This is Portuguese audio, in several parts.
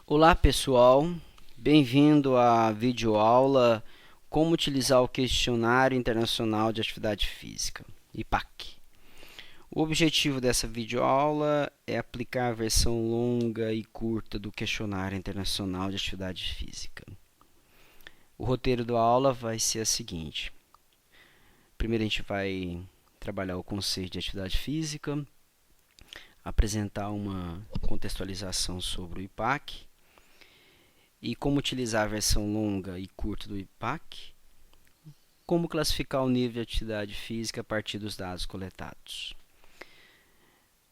Olá pessoal, bem-vindo à videoaula Como utilizar o Questionário Internacional de Atividade Física, IPAC. O objetivo dessa videoaula é aplicar a versão longa e curta do Questionário Internacional de Atividade Física. O roteiro da aula vai ser a seguinte. Primeiro a gente vai trabalhar o conceito de atividade física, apresentar uma contextualização sobre o IPAC, e como utilizar a versão longa e curta do IPAC, como classificar o nível de atividade física a partir dos dados coletados.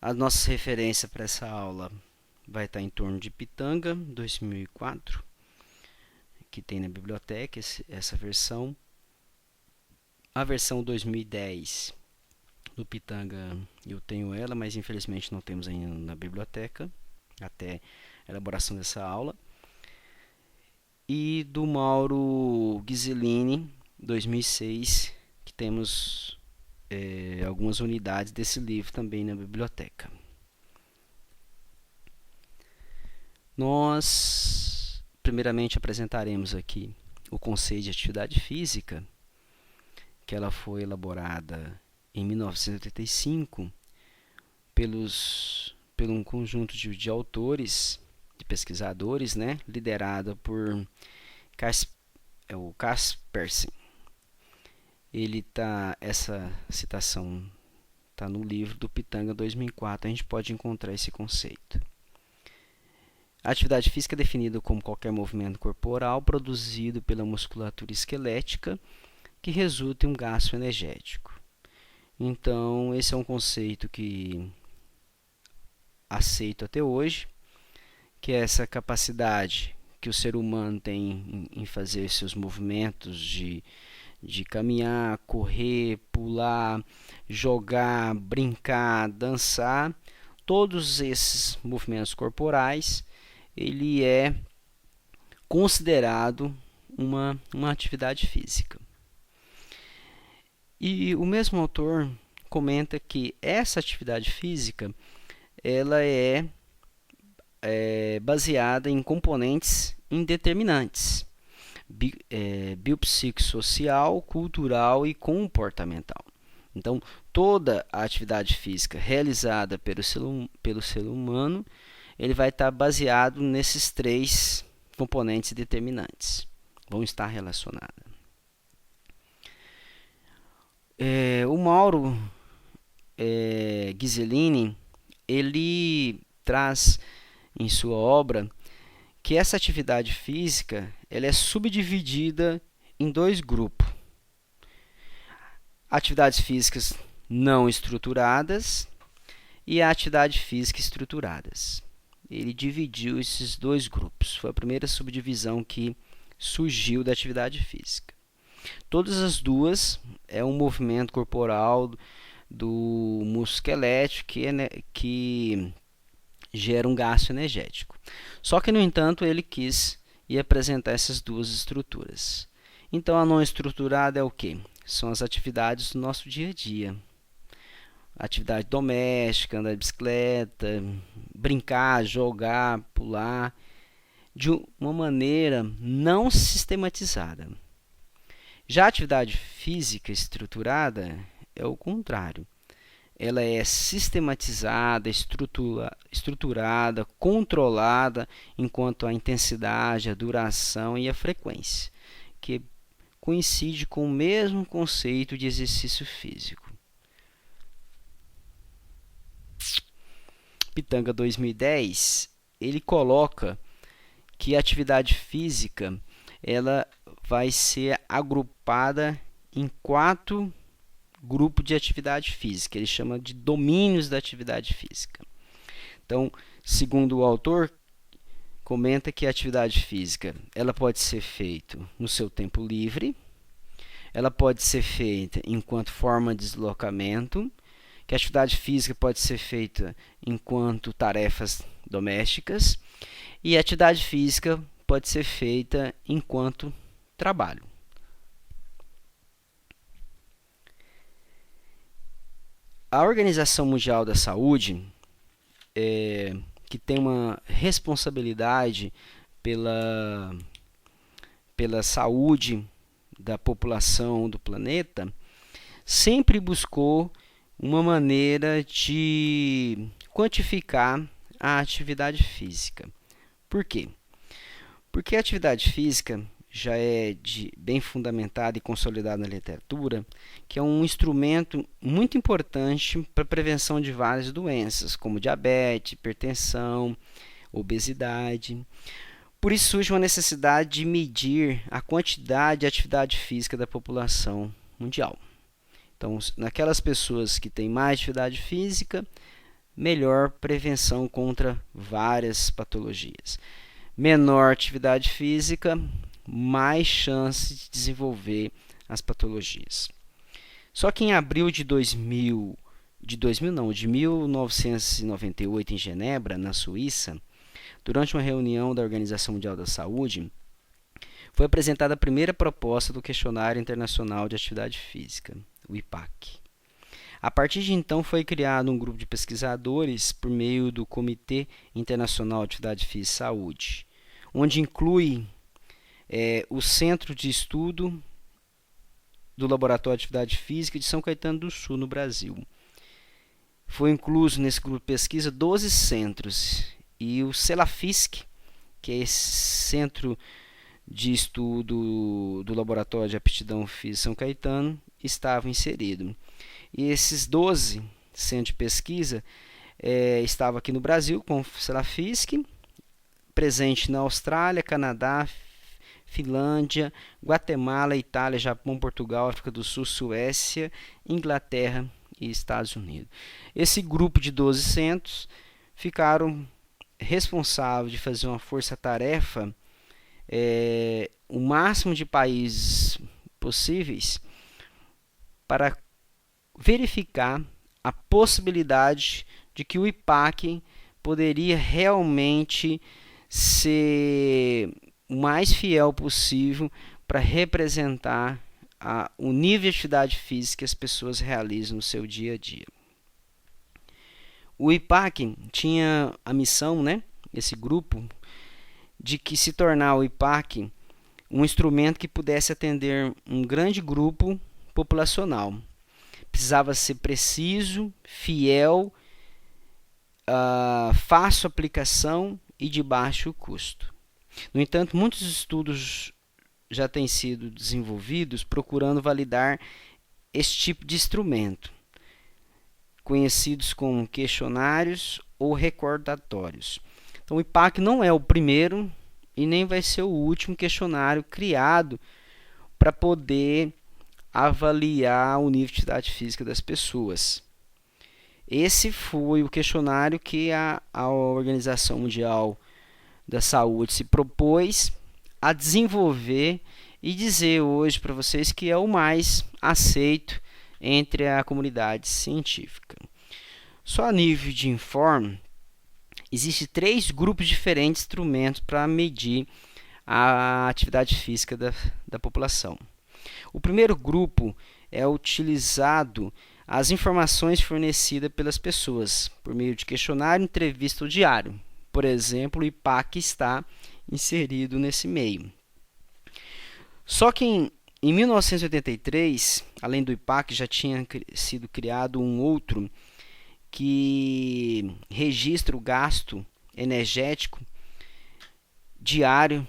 As nossas referências para essa aula vai estar em torno de Pitanga 2004, que tem na biblioteca essa versão. A versão 2010 do Pitanga eu tenho ela, mas infelizmente não temos ainda na biblioteca, até a elaboração dessa aula. E do Mauro Ghiseline, 2006, que temos algumas unidades desse livro também na biblioteca. Nós, primeiramente, apresentaremos aqui o conceito de atividade física, que ela foi elaborada em 1985 por um conjunto de autores, de pesquisadores, liderada por o Kaspersen. Essa citação está no livro do Pitanga 2004, a gente pode encontrar esse conceito. A atividade física é definida como qualquer movimento corporal produzido pela musculatura esquelética que resulta em um gasto energético. Então, esse é um conceito que aceito até hoje, que é essa capacidade que o ser humano tem em fazer seus movimentos de caminhar, correr, pular, jogar, brincar, dançar. Todos esses movimentos corporais, ele é considerado uma atividade física. E o mesmo autor comenta que essa atividade física ela é baseada em componentes indeterminantes, biopsicossocial, cultural e comportamental. Então, toda a atividade física realizada pelo ser humano, ele vai estar baseado nesses três componentes determinantes, vão estar relacionados. O Mauro Ghiseline, ele traz em sua obra que essa atividade física ela é subdividida em dois grupos. Atividades físicas não estruturadas e a atividade física estruturadas. Ele dividiu esses dois grupos. Foi a primeira subdivisão que surgiu da atividade física. Todas as duas é um movimento corporal do músculo esquelético que gera um gasto energético. Só que, no entanto, ele quis apresentar essas duas estruturas. Então, a não estruturada é o quê? São as atividades do nosso dia a dia. Atividade doméstica, andar de bicicleta, brincar, jogar, pular, de uma maneira não sistematizada. Já a atividade física estruturada é o contrário. Ela é sistematizada, estruturada, controlada enquanto a intensidade, a duração e a frequência, que coincide com o mesmo conceito de exercício físico. Pitanga 2010, ele coloca que a atividade física ela vai ser agrupada em 4 grupos de atividade física. Ele chama de domínios da atividade física. Então, segundo o autor, comenta que a atividade física ela pode ser feita no seu tempo livre, ela pode ser feita enquanto forma de deslocamento, que a atividade física pode ser feita enquanto tarefas domésticas e a atividade física pode ser feita enquanto trabalho. A Organização Mundial da Saúde, que têm uma responsabilidade pela saúde da população do planeta, sempre buscou uma maneira de quantificar a atividade física. Por quê? Porque a atividade física já é bem fundamentada e consolidada na literatura, que é um instrumento muito importante para a prevenção de várias doenças, como diabetes, hipertensão, obesidade. Por isso surge uma necessidade de medir a quantidade de atividade física da população mundial. Então, naquelas pessoas que têm mais atividade física, melhor prevenção contra várias patologias. Menor atividade física, mais chance de desenvolver as patologias. Só que em abril de 1998, em Genebra, na Suíça, durante uma reunião da Organização Mundial da Saúde, foi apresentada a primeira proposta do Questionário Internacional de Atividade Física, o IPAC. A partir de então foi criado um grupo de pesquisadores por meio do Comitê Internacional de Atividade Física e Saúde, onde inclui o Centro de Estudo do Laboratório de Atividade Física de São Caetano do Sul, no Brasil. Foi incluso nesse grupo de pesquisa 12 centros, e o CELAFISC, que é esse Centro de Estudo do Laboratório de Aptidão Física São Caetano, estava inserido. E esses 12 centros de pesquisa estavam aqui no Brasil, com o CELAFISC, presente na Austrália, Canadá, Finlândia, Guatemala, Itália, Japão, Portugal, África do Sul, Suécia, Inglaterra e Estados Unidos. Esse grupo de 12 centros ficaram responsáveis de fazer uma força-tarefa o máximo de países possíveis para verificar a possibilidade de que o IPAC poderia realmente ser o mais fiel possível para representar o nível de atividade física que as pessoas realizam no seu dia a dia. O IPAC tinha a missão, esse grupo, de que se tornar o IPAC um instrumento que pudesse atender um grande grupo populacional. Precisava ser preciso, fiel, fácil aplicação e de baixo custo. No entanto, muitos estudos já têm sido desenvolvidos procurando validar esse tipo de instrumento, conhecidos como questionários ou recordatórios. Então, o IPAC não é o primeiro e nem vai ser o último questionário criado para poder avaliar o nível de atividade física das pessoas. Esse foi o questionário que a Organização Mundial da Saúde se propôs a desenvolver e dizer hoje para vocês que é o mais aceito entre a comunidade científica. Só a nível de informe, existem 3 grupos diferentes de instrumentos para medir a atividade física da população. O primeiro grupo é utilizado as informações fornecidas pelas pessoas por meio de questionário, entrevista ou diário. Por exemplo, o IPAC está inserido nesse meio. Só que em 1983, além do IPAC, já tinha sido criado um outro que registra o gasto energético diário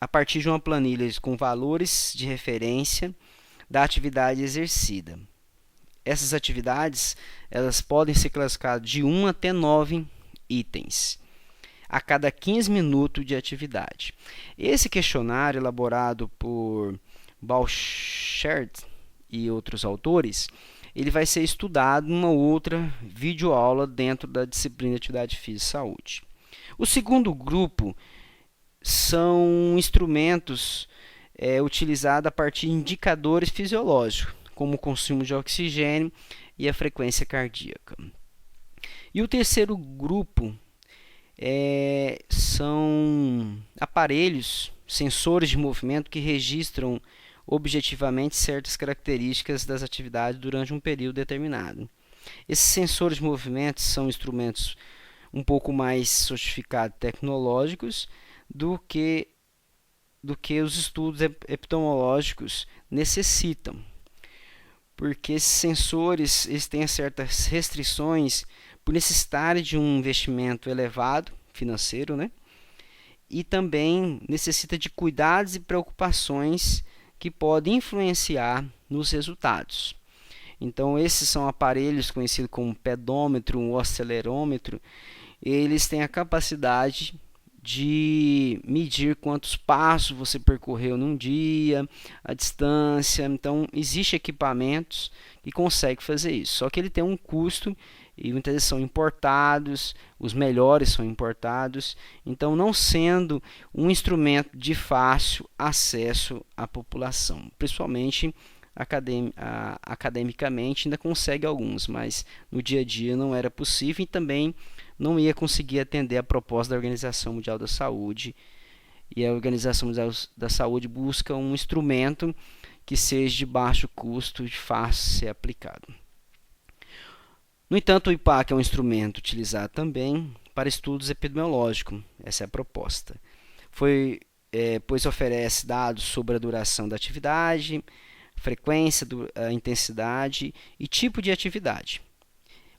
a partir de uma planilha com valores de referência da atividade exercida. Essas atividades elas podem ser classificadas de 1 até 9 itens a cada 15 minutos de atividade. Esse questionário, elaborado por Bouchard e outros autores, ele vai ser estudado numa outra videoaula dentro da disciplina de Atividade Física e Saúde. O segundo grupo são instrumentos utilizados a partir de indicadores fisiológicos, como o consumo de oxigênio e a frequência cardíaca. E o terceiro grupo são aparelhos, sensores de movimento que registram objetivamente certas características das atividades durante um período determinado. Esses sensores de movimento são instrumentos um pouco mais sofisticados, tecnológicos, do que os estudos epidemiológicos necessitam. Porque esses sensores eles têm certas restrições por necessitarem de um investimento elevado, financeiro, né? E também necessita de cuidados e preocupações que podem influenciar nos resultados. Então, esses são aparelhos conhecidos como pedômetro ou acelerômetro. Eles têm a capacidade de medir quantos passos você percorreu num dia, a distância. Então, existem equipamentos que conseguem fazer isso. Só que ele tem um custo e muitas vezes são importados, os melhores são importados. Então, não sendo um instrumento de fácil acesso à população, principalmente academicamente ainda consegue alguns, mas no dia a dia não era possível e também não ia conseguir atender a proposta da Organização Mundial da Saúde. E a Organização Mundial da Saúde busca um instrumento que seja de baixo custo e fácil ser aplicado. No entanto, o IPAC é um instrumento utilizado também para estudos epidemiológicos. Essa é a proposta. Pois oferece dados sobre a duração da atividade, frequência, a intensidade e tipo de atividade,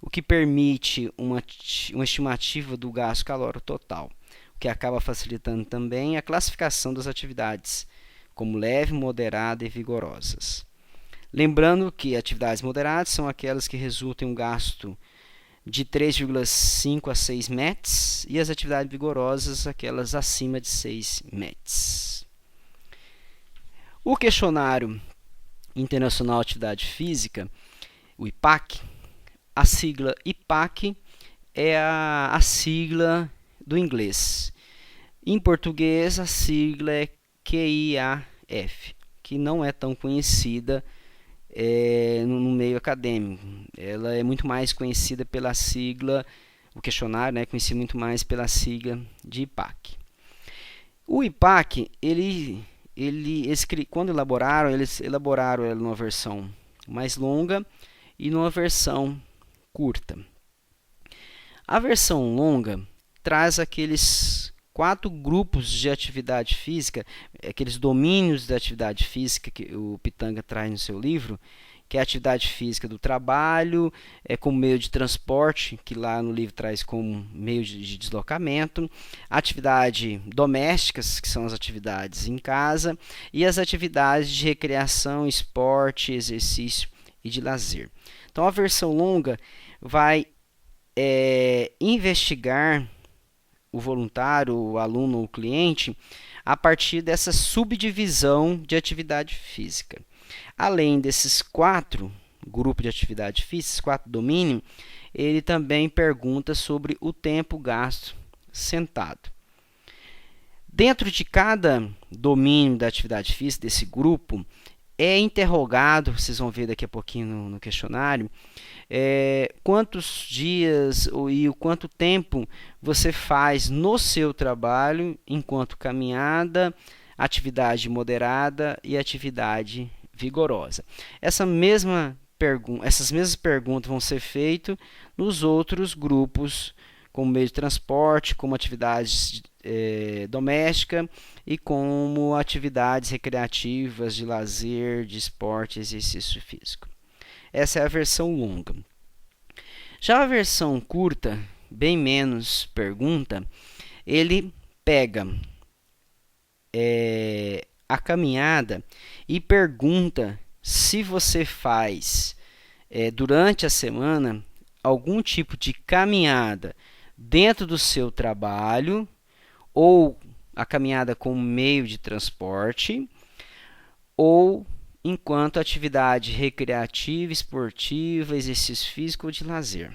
o que permite uma estimativa do gasto calórico total, o que acaba facilitando também a classificação das atividades como leve, moderada e vigorosas. Lembrando que atividades moderadas são aquelas que resultam em um gasto de 3,5 a 6 METs e as atividades vigorosas aquelas acima de 6 METs. O questionário Internacional de Atividade Física, o IPAC, a sigla IPAC é a sigla do inglês. Em português, a sigla é QIAF, que não é tão conhecida no meio acadêmico. Ela é muito mais conhecida pela sigla, o questionário é conhecido muito mais pela sigla de IPAC. O IPAC, quando eles elaboraram ela numa versão mais longa e numa versão curta. A versão longa traz aqueles 4 grupos de atividade física, aqueles domínios da atividade física que o Pitanga traz no seu livro, que é a atividade física do trabalho, como meio de transporte, que lá no livro traz como meio de deslocamento, atividades domésticas, que são as atividades em casa, e as atividades de recreação, esporte, exercício e de lazer. Então, a versão longa vai investigar o voluntário, o aluno ou o cliente a partir dessa subdivisão de atividade física. Além desses 4 grupos de atividade física, esses 4 domínios, ele também pergunta sobre o tempo gasto sentado. Dentro de cada domínio da atividade física, desse grupo, é interrogado, vocês vão ver daqui a pouquinho no questionário, quantos dias e o quanto tempo você faz no seu trabalho enquanto caminhada, atividade moderada e atividade vigorosa. Essas mesmas perguntas vão ser feitas nos outros grupos, como meio de transporte, como atividades domésticas e como atividades recreativas, de lazer, de esporte e exercício físico. Essa é a versão longa. Já a versão curta, bem menos pergunta, ele pega a caminhada e pergunta se você faz durante a semana algum tipo de caminhada dentro do seu trabalho ou a caminhada como meio de transporte ou enquanto atividade recreativa, esportiva, exercício físico ou de lazer.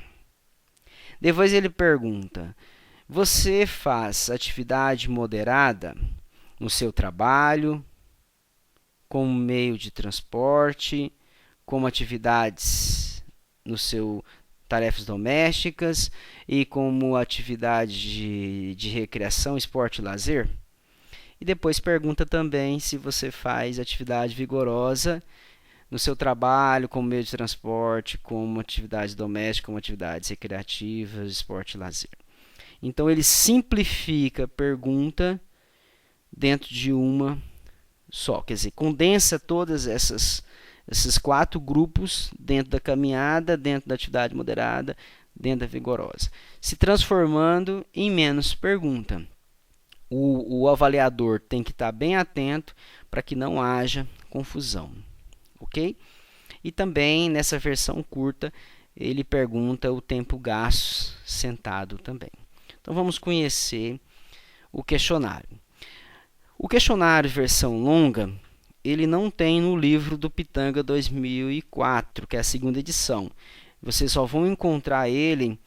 Depois ele pergunta: você faz atividade moderada no seu trabalho, como meio de transporte, como atividades no seu tarefas domésticas e como atividade de recreação, esporte e lazer? E depois pergunta também se você faz atividade vigorosa no seu trabalho, como meio de transporte, como atividade doméstica, como atividades recreativas, esporte e lazer. Então, ele simplifica a pergunta dentro de uma só. Quer dizer, condensa todas esses 4 grupos dentro da caminhada, dentro da atividade moderada, dentro da vigorosa, se transformando em menos pergunta. O avaliador tem que estar bem atento para que não haja confusão, ok? E também, nessa versão curta, ele pergunta o tempo gasto sentado também. Então, vamos conhecer o questionário. O questionário versão longa, ele não tem no livro do Pitanga 2004, que é a segunda edição. Vocês só vão encontrar ele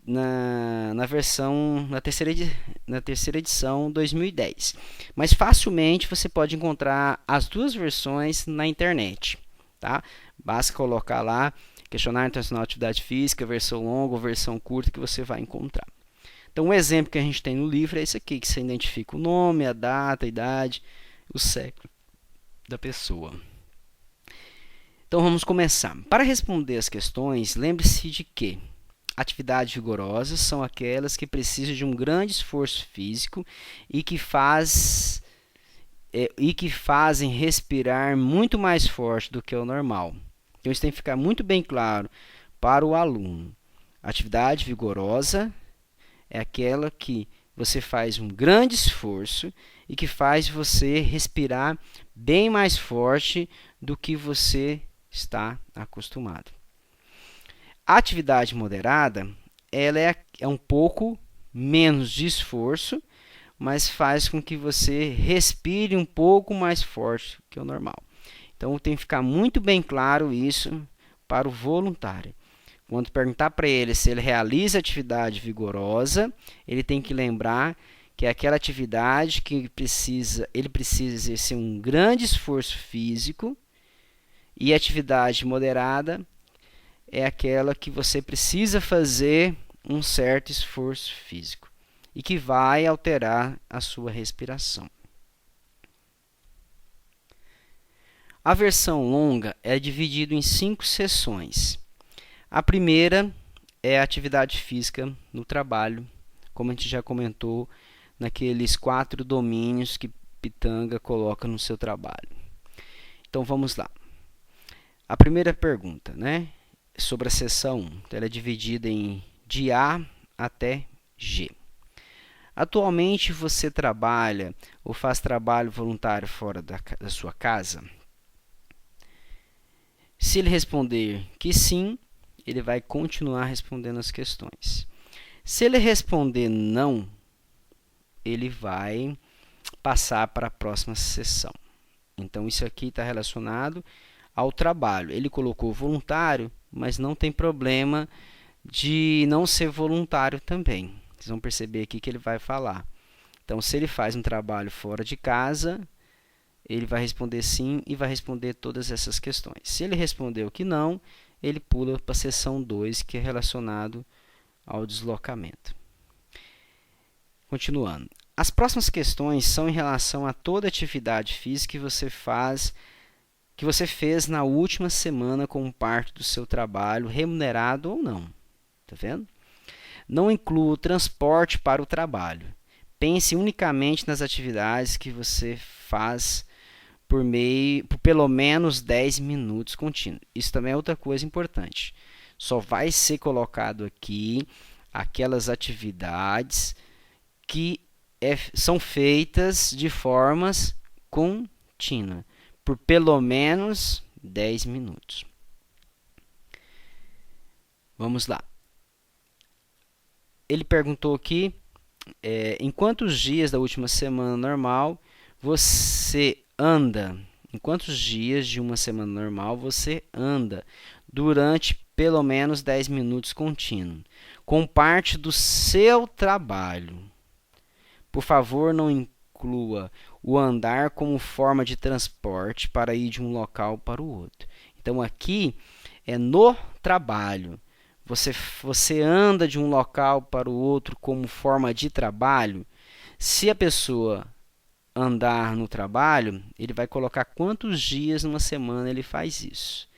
na terceira edição 2010. Mas facilmente você pode encontrar as duas versões na internet. Tá? Basta colocar lá Questionário Internacional de Atividade Física, versão longa ou versão curta, que você vai encontrar. Então, o exemplo que a gente tem no livro é esse aqui, que você identifica o nome, a data, a idade, o sexo da pessoa. Então, vamos começar. Para responder as questões, lembre-se de que atividades vigorosas são aquelas que precisam de um grande esforço físico e que fazem respirar muito mais forte do que o normal. Então, isso tem que ficar muito bem claro para o aluno. Atividade vigorosa é aquela que você faz um grande esforço e que faz você respirar bem mais forte do que você está acostumado. A atividade moderada, ela é um pouco menos de esforço, mas faz com que você respire um pouco mais forte que o normal. Então, tem que ficar muito bem claro isso para o voluntário. Quando perguntar para ele se ele realiza atividade vigorosa, ele tem que lembrar que é aquela atividade que ele precisa exercer um grande esforço físico, e atividade moderada é aquela que você precisa fazer um certo esforço físico e que vai alterar a sua respiração. A versão longa é dividida em 5 sessões. A primeira é a atividade física no trabalho, como a gente já comentou naqueles 4 domínios que Pitanga coloca no seu trabalho. Então, vamos lá. A primeira pergunta, né, sobre a seção 1, ela é dividida de A até G. Atualmente, você trabalha ou faz trabalho voluntário fora da sua casa? Se ele responder que sim, ele vai continuar respondendo as questões. Se ele responder não, ele vai passar para a próxima sessão. Então, isso aqui está relacionado ao trabalho. Ele colocou voluntário, mas não tem problema de não ser voluntário também. Vocês vão perceber aqui que ele vai falar. Então, se ele faz um trabalho fora de casa, ele vai responder sim e vai responder todas essas questões. Se ele respondeu que não, ele pula para a seção 2, que é relacionado ao deslocamento. Continuando. As próximas questões são em relação a toda atividade física que você fez na última semana como parte do seu trabalho, remunerado ou não. Tá vendo? Não inclua o transporte para o trabalho. Pense unicamente nas atividades que você faz por pelo menos 10 minutos contínuos. Isso também é outra coisa importante. Só vai ser colocado aqui aquelas atividades que são feitas de formas contínuas, por pelo menos 10 minutos. Vamos lá. Ele perguntou aqui, em quantos dias da última semana normal você anda? Em quantos dias de uma semana normal você anda durante pelo menos 10 minutos contínuo, com parte do seu trabalho? Por favor, não inclua o andar como forma de transporte para ir de um local para o outro. Então, aqui é no trabalho. Você anda de um local para o outro como forma de trabalho? Se a pessoa andar no trabalho, ele vai colocar quantos dias numa semana ele faz isso.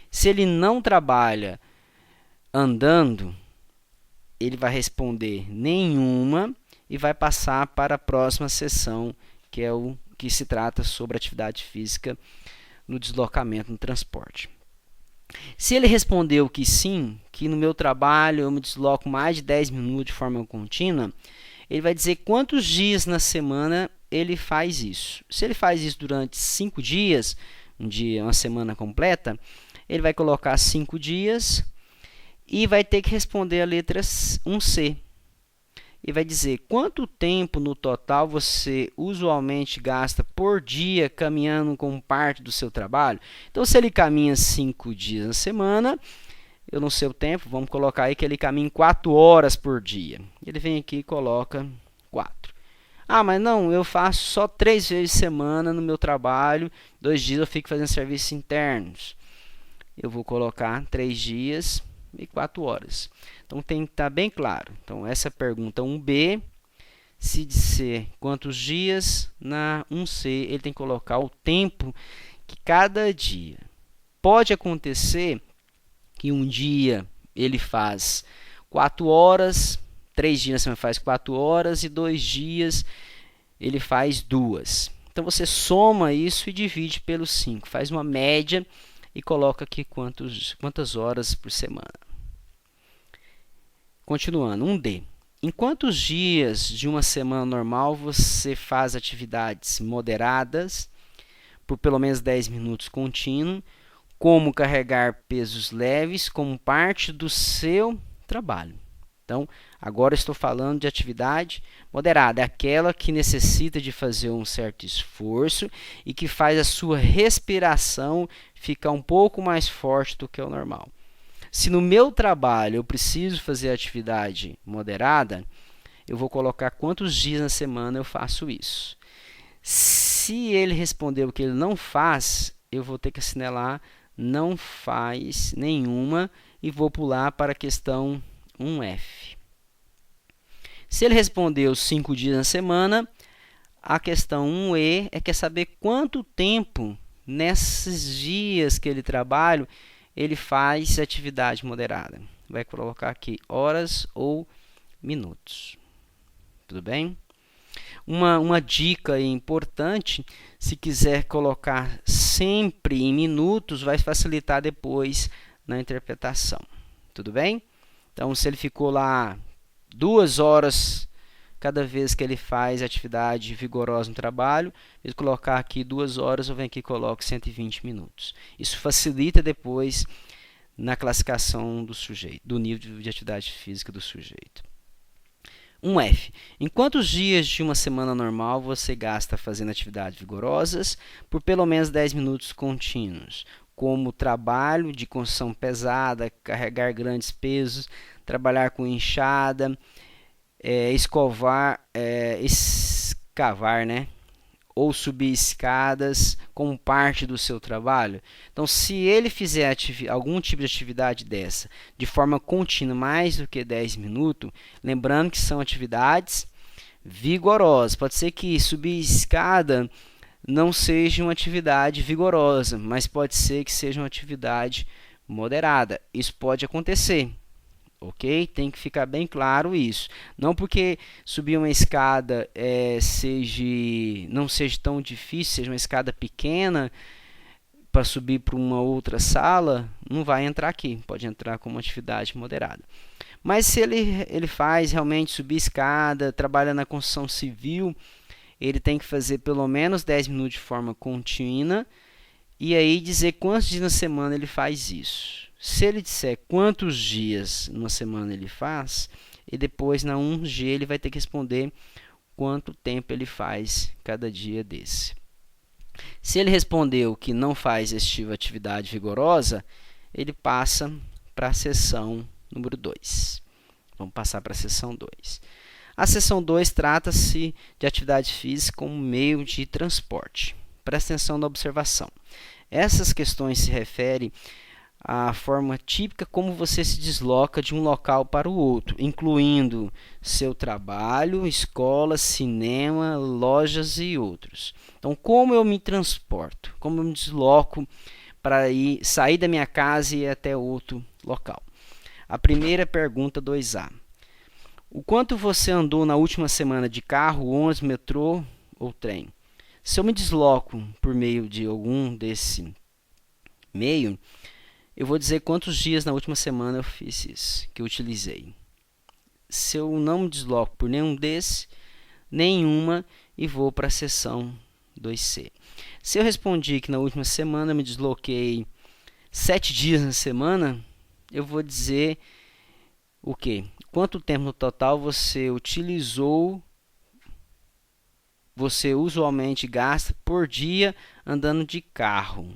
Se ele não trabalha andando, ele vai responder nenhuma e vai passar para a próxima sessão, que é o que se trata sobre atividade física no deslocamento, no transporte. Se ele respondeu que sim, que no meu trabalho eu me desloco mais de 10 minutos de forma contínua, ele vai dizer quantos dias na semana ele faz isso. Se ele faz isso durante 5 dias, uma semana completa, ele vai colocar 5 dias e vai ter que responder a letra 1C. E vai dizer quanto tempo no total você usualmente gasta por dia caminhando como parte do seu trabalho. Então, se ele caminha 5 dias na semana, eu não sei o tempo, vamos colocar aí que ele caminha 4 horas por dia. Ele vem aqui e coloca 4. Ah, mas não, eu faço só 3 vezes por semana no meu trabalho, 2 dias eu fico fazendo serviços internos. Eu vou colocar 3 dias e 4 horas. Então, tem que estar bem claro. Então, essa pergunta 1B, se disser quantos dias, na 1C ele tem que colocar o tempo que cada dia. Pode acontecer que um dia ele faz 4 horas, 3 dias na semana faz 4 horas e 2 dias ele faz 2. Então, você soma isso e divide pelo 5. Faz uma média e coloca aqui quantas horas por semana. Continuando, 1D. Em quantos dias de uma semana normal você faz atividades moderadas por pelo menos 10 minutos contínuo, como carregar pesos leves como parte do seu trabalho? Então, agora estou falando de atividade moderada, é aquela que necessita de fazer um certo esforço e que faz a sua respiração ficar um pouco mais forte do que o normal. Se no meu trabalho eu preciso fazer atividade moderada, eu vou colocar quantos dias na semana eu faço isso. Se ele respondeu que ele não faz, eu vou ter que assinalar não faz nenhuma e vou pular para a questão 1F. Se ele respondeu 5 dias na semana, a questão 1E quer saber quanto tempo nesses dias que ele trabalha ele faz atividade moderada. Vai colocar aqui horas ou minutos. Tudo bem? Uma dica importante, se quiser colocar sempre em minutos, vai facilitar depois na interpretação. Tudo bem? Então, se ele ficou lá 2 horas cada vez que ele faz atividade vigorosa no trabalho, ele colocar aqui 2 horas, eu venho aqui e coloco 120 minutos. Isso facilita depois na classificação do sujeito, do nível de atividade física do sujeito. 1F. Em quantos dias de uma semana normal você gasta fazendo atividades vigorosas por pelo menos 10 minutos contínuos, como trabalho de construção pesada, carregar grandes pesos, trabalhar com enxada, escavar, né? Ou subir escadas como parte do seu trabalho. Então, se ele fizer algum tipo de atividade dessa de forma contínua, mais do que 10 minutos, lembrando que são atividades vigorosas. Pode ser que subir escada não seja uma atividade vigorosa, mas pode ser que seja uma atividade moderada. Isso pode acontecer. Ok? Tem que ficar bem claro isso. Não porque subir uma escada não seja tão difícil, seja uma escada pequena para subir para uma outra sala, não vai entrar aqui. Pode entrar como atividade moderada. Mas se ele faz realmente subir escada, trabalha na construção civil, ele tem que fazer pelo menos 10 minutos de forma contínua e aí dizer quantos dias na semana ele faz isso. Se ele disser quantos dias numa semana ele faz, e depois na 1G ele vai ter que responder quanto tempo ele faz cada dia desse. Se ele respondeu que não faz esse tipo de atividade vigorosa, ele passa para a seção número 2. Vamos passar para a seção 2. A seção 2 trata-se de atividade física como meio de transporte. Presta atenção na observação. Essas questões se referem a forma típica como você se desloca de um local para o outro, incluindo seu trabalho, escola, cinema, lojas e outros. Então, como eu me transporto? Como eu me desloco para sair da minha casa e ir até outro local? A primeira pergunta 2A. O quanto você andou na última semana de carro, ônibus, metrô ou trem? Se eu me desloco por meio de algum desse meio, eu vou dizer quantos dias na última semana eu fiz isso, que eu utilizei. Se eu não me desloco por nenhum desses, nenhuma, e vou para a seção 2C. Se eu respondi que na última semana eu me desloquei 7 dias na semana, eu vou dizer o quê? Quanto tempo no total você utilizou, você usualmente gasta por dia andando de carro,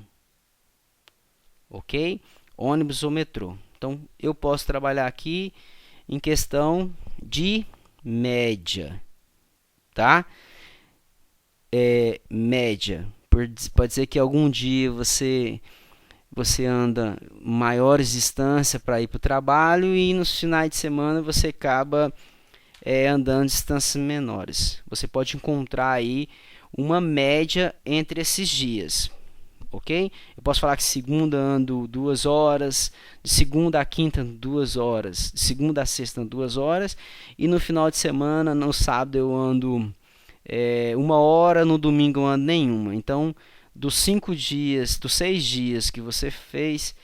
ok? Ônibus ou metrô. Então, eu posso trabalhar aqui em questão de média, tá? Média. Pode ser que algum dia você anda maiores distâncias para ir para o trabalho e nos finais de semana você acaba andando distâncias menores. Você pode encontrar aí uma média entre esses dias, ok? Eu posso falar que segunda ando 2 horas, de segunda a quinta 2 horas, de segunda a sexta 2 horas, e no final de semana, no sábado eu ando 1 hora, no domingo eu ando nenhuma. Então, dos 5 dias, dos 6 dias que você fez,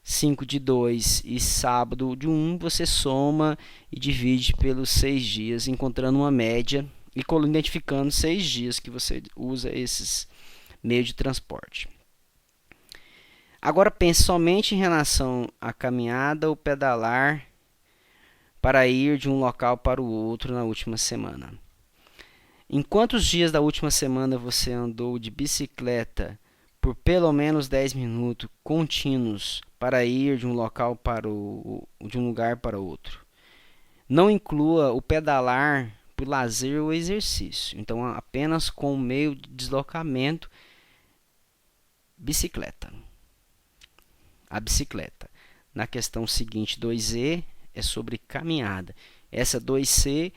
5 de 2 e sábado de 1, você soma e divide pelos 6 dias, encontrando uma média e identificando 6 dias que você usa esses meios de transporte. Agora pense somente em relação à caminhada ou pedalar para ir de um local para o outro na última semana. Em quantos dias da última semana você andou de bicicleta por pelo menos 10 minutos contínuos para ir de um local de um lugar para outro? Não inclua o pedalar por lazer ou exercício. Então, apenas com o meio de deslocamento, bicicleta. A bicicleta. Na questão seguinte, 2E, é sobre caminhada. Essa 2C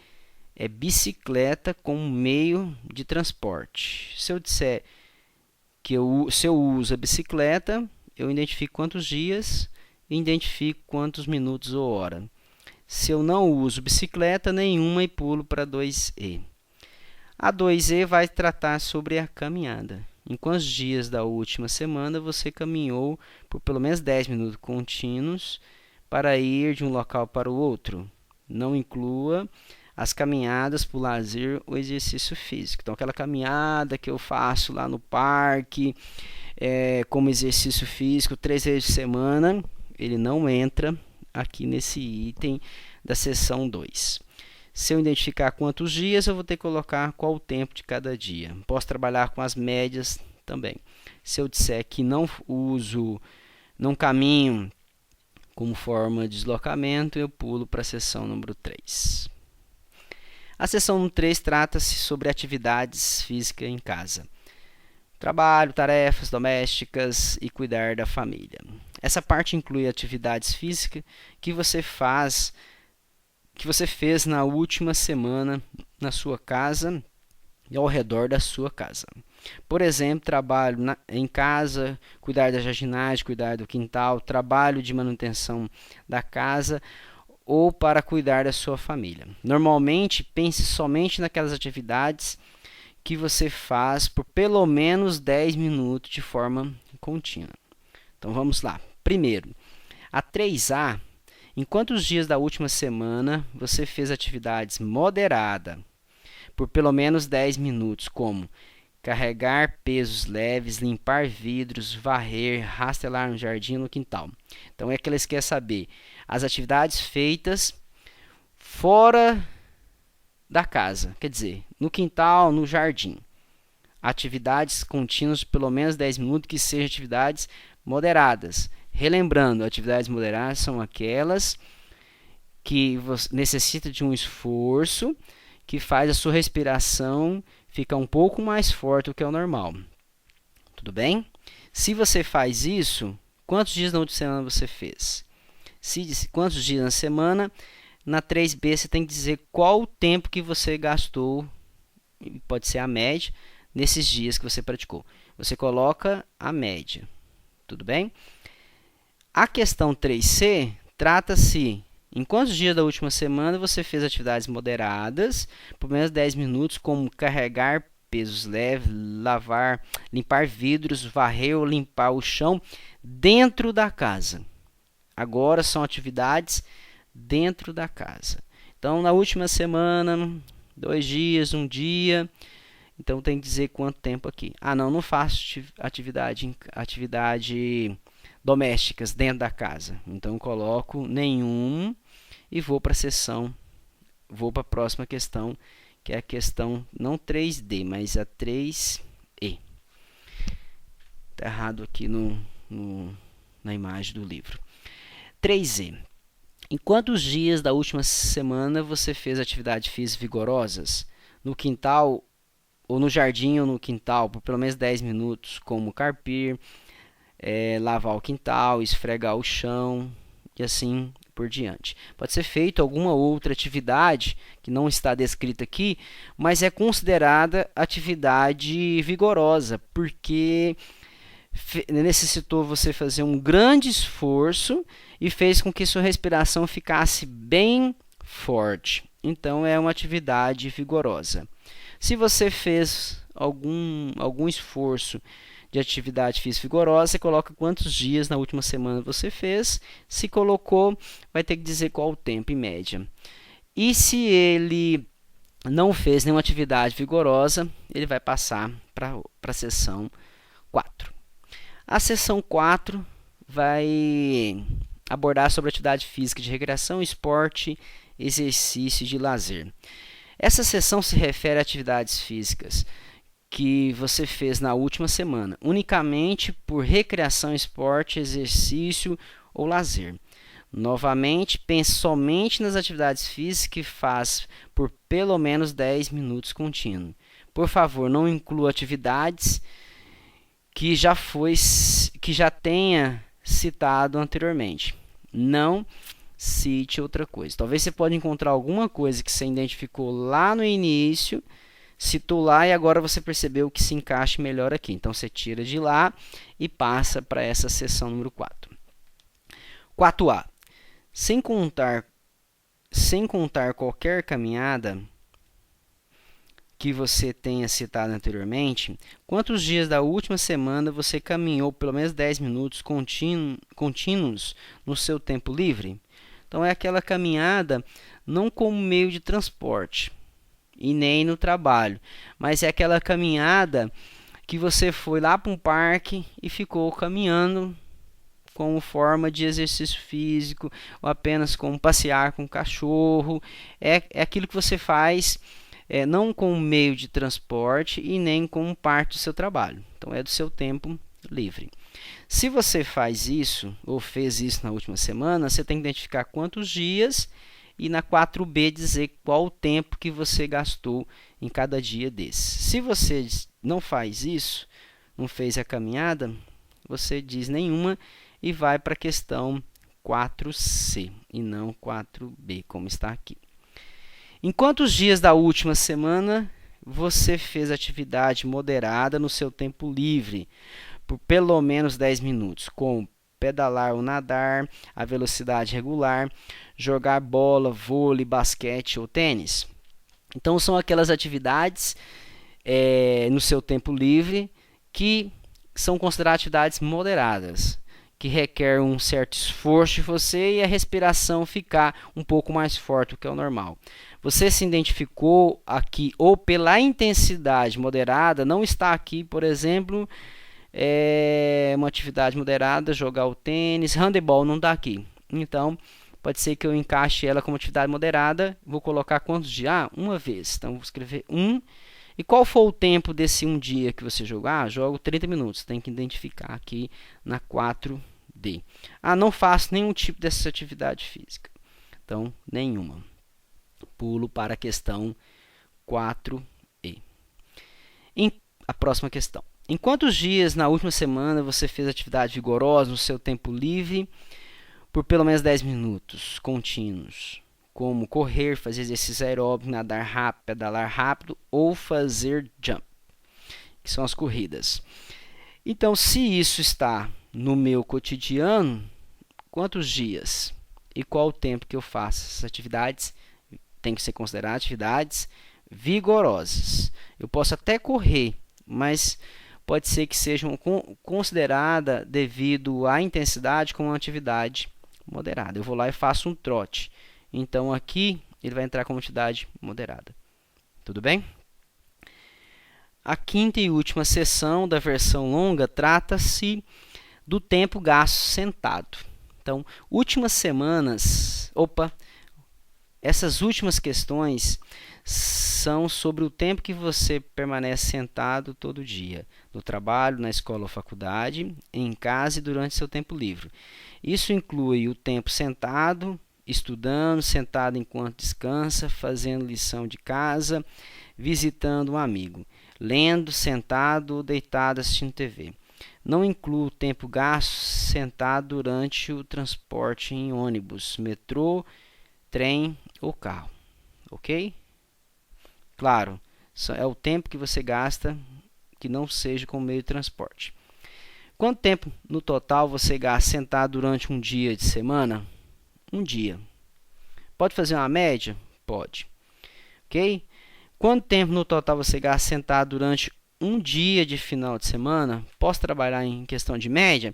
é bicicleta como meio de transporte. Se eu disser que se eu uso a bicicleta, eu identifico quantos dias e identifico quantos minutos ou hora. Se eu não uso bicicleta nenhuma, e pulo para 2E. A 2E vai tratar sobre a caminhada. Em quantos dias da última semana você caminhou por pelo menos 10 minutos contínuos para ir de um local para o outro? Não inclua as caminhadas por lazer ou exercício físico. Então, aquela caminhada que eu faço lá no parque, como exercício físico, 3 vezes por semana, ele não entra aqui nesse item da seção 2. Se eu identificar quantos dias, eu vou ter que colocar qual o tempo de cada dia. Posso trabalhar com as médias também. Se eu disser que não caminho como forma de deslocamento, eu pulo para a seção número 3. A seção número 3 trata-se sobre atividades físicas em casa. Trabalho, tarefas domésticas e cuidar da família. Essa parte inclui atividades físicas que você fez na última semana na sua casa e ao redor da sua casa. Por exemplo, trabalho em casa, cuidar da jardinagem, cuidar do quintal, trabalho de manutenção da casa ou para cuidar da sua família. Normalmente, pense somente naquelas atividades que você faz por pelo menos 10 minutos de forma contínua. Então, vamos lá. Primeiro, a 3A. Em quantos dias da última semana você fez atividades moderadas por pelo menos 10 minutos, como carregar pesos leves, limpar vidros, varrer, rastelar no jardim, no quintal? Então, é que eles querem saber as atividades feitas fora da casa, quer dizer, no quintal, no jardim. Atividades contínuas, pelo menos 10 minutos, que sejam atividades moderadas. Relembrando, atividades moderadas são aquelas que necessitam de um esforço, que faz a sua respiração ficar um pouco mais forte do que o normal. Tudo bem? Se você faz isso, quantos dias na última semana você fez? Quantos dias na semana? Na 3B você tem que dizer qual o tempo que você gastou, pode ser a média, nesses dias que você praticou. Você coloca a média. Tudo bem? A questão 3C trata-se Em quantos dias da última semana você fez atividades moderadas, por menos 10 minutos, como carregar pesos leves, limpar vidros, varrer ou limpar o chão dentro da casa? Agora são atividades dentro da casa. Então, na última semana, 2 dias, 1 dia. Então, tem que dizer quanto tempo aqui. Ah, não faço atividade domésticas dentro da casa. Então, coloco nenhum e vou para a seção, vou para a próxima questão, que é a questão não 3D, mas a 3E. Está errado aqui na imagem do livro. 3E. Em quantos dias da última semana você fez atividades físicas vigorosas? No quintal, ou no jardim ou no quintal, por pelo menos 10 minutos, como carpir, lavar o quintal, esfregar o chão e assim por diante. Pode ser feito alguma outra atividade que não está descrita aqui, mas é considerada atividade vigorosa, porque necessitou você fazer um grande esforço e fez com que sua respiração ficasse bem forte. Então, é uma atividade vigorosa. Se você fez algum esforço de atividade física vigorosa, você coloca quantos dias na última semana você fez. Se colocou, vai ter que dizer qual o tempo em média. E se ele não fez nenhuma atividade vigorosa, ele vai passar para a seção 4. A seção 4 vai abordar sobre atividade física de recreação, esporte, exercício de lazer. Essa seção se refere a atividades físicas que você fez na última semana, unicamente por recreação, esporte, exercício ou lazer. Novamente, pense somente nas atividades físicas que faz por pelo menos 10 minutos contínuos. Por favor, não inclua atividades que já tenha citado anteriormente. Não cite outra coisa. Talvez você pode encontrar alguma coisa que você identificou lá no início, citou lá e agora você percebeu que se encaixa melhor aqui. Então, você tira de lá e passa para essa seção número 4. 4A. Sem contar qualquer caminhada que você tenha citado anteriormente, quantos dias da última semana você caminhou pelo menos 10 minutos contínuos no seu tempo livre? Então, é aquela caminhada não como meio de transporte e nem no trabalho, mas é aquela caminhada que você foi lá para um parque e ficou caminhando como forma de exercício físico ou apenas como passear com o cachorro. É aquilo que você faz não como meio de transporte e nem como parte do seu trabalho. Então, é do seu tempo livre. Se você faz isso ou fez isso na última semana, você tem que identificar quantos dias e na 4B dizer qual o tempo que você gastou em cada dia desses. Se você não faz isso, não fez a caminhada, você diz nenhuma e vai para a questão 4C e não 4B, como está aqui. Em quantos dias da última semana você fez atividade moderada no seu tempo livre, por pelo menos 10 minutos, como pedalar ou nadar a velocidade regular, jogar bola, vôlei, basquete ou tênis? Então, são aquelas atividades no seu tempo livre que são consideradas atividades moderadas, que requer um certo esforço de você e a respiração ficar um pouco mais forte do que o normal. Você se identificou aqui ou pela intensidade moderada, não está aqui, por exemplo, uma atividade moderada, jogar o tênis, handebol não está aqui. Então, pode ser que eu encaixe ela como atividade moderada, vou colocar quantos dias? Uma vez. Então, vou escrever 1. E qual foi o tempo desse um dia que você jogou? Jogo 30 minutos. Tem que identificar aqui na 4D. Não faço nenhum tipo dessa atividade física. Então, nenhuma. Pulo para a questão 4E. A próxima questão. Em quantos dias na última semana você fez atividade vigorosa no seu tempo livre por pelo menos 10 minutos contínuos? Como correr, fazer exercício aeróbico, nadar rápido, pedalar rápido ou fazer jump, que são as corridas. Então, se isso está no meu cotidiano, quantos dias? e qual o tempo que eu faço. Essas atividades têm que ser consideradas atividades vigorosas. Eu posso até correr, mas pode ser que sejam considerada devido à intensidade como uma atividade moderada. Eu vou lá e faço um trote. Então aqui ele vai entrar como atividade moderada. Tudo bem? A quinta e última seção da versão longa trata-se do tempo gasto sentado. Então, essas últimas questões são sobre o tempo que você permanece sentado todo dia, no trabalho, na escola ou faculdade, em casa e durante seu tempo livre. Isso inclui o tempo sentado, estudando, sentado enquanto descansa, fazendo lição de casa, visitando um amigo, lendo, sentado ou deitado assistindo TV. Não inclui o tempo gasto sentado durante o transporte em ônibus, metrô, trem ou carro. Ok? Claro, é o tempo que você gasta que não seja com o meio de transporte. Quanto tempo no total você gasta sentado durante um dia de semana? Um dia. Pode fazer uma média? Pode. Ok? Quanto tempo no total você gasta sentado durante um dia de final de semana? Posso trabalhar em questão de média?